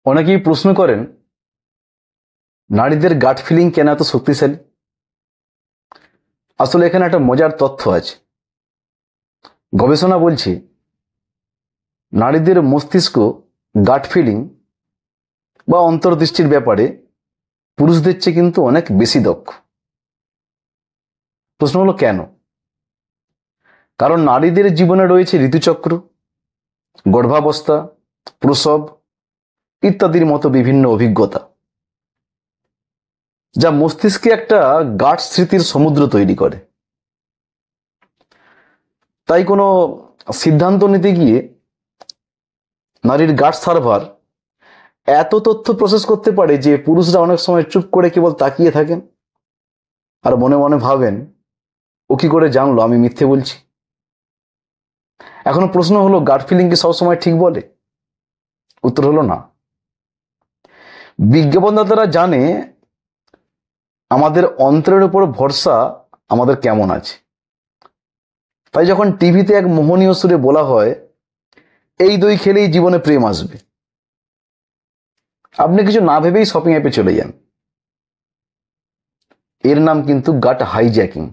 অনেকেই প্রশ্ন করেন নারীদের গাট ফিলিং কেন এত শক্তিশালী। আসলে এখানে একটা মজার তথ্য আছে। গবেষণা বলছে নারীদের মস্তিষ্ক গাট ফিলিং বা অন্তর্দৃষ্টির ব্যাপারে পুরুষদের চেয়ে কিন্তু অনেক বেশি দক্ষ। প্রশ্ন হলো কেন? কারণ নারীদের জীবনে রয়েছে ঋতুচক্র, গর্ভাবস্থা, প্রসব ইত্যাদির মতো বিভিন্ন অভিজ্ঞতা, যা মস্তিষ্কে একটা গাঢ় স্মৃতির সমুদ্র তৈরি করে। তাই কোনো সিদ্ধান্ত নিতে গিয়ে নারীর গাঢ় সার্ভার এত তথ্য প্রসেস করতে পারে যে পুরুষরা অনেক সময় চুপ করে কেবল তাকিয়ে থাকেন আর মনে মনে ভাবেন, ও কি করে জানলো আমি মিথ্যে বলছি। এখন প্রশ্ন হলো, গাট ফিলিং কি সবসময় ঠিক বলে? উত্তর হলো না। বিজ্ঞাপনদাতারা জানে আমাদের অন্তরের উপর ভরসা আমাদের কেমন আছে। তাই যখন টিভিতে এক মোহনীয় সুরে বলা হয় এই দই খেলেই জীবনে প্রেম আসবে, আপনি কিছু না ভেবেই শপিং অ্যাপে চলে যান। এর নাম কিন্তু গাট হাইজ্যাকিং।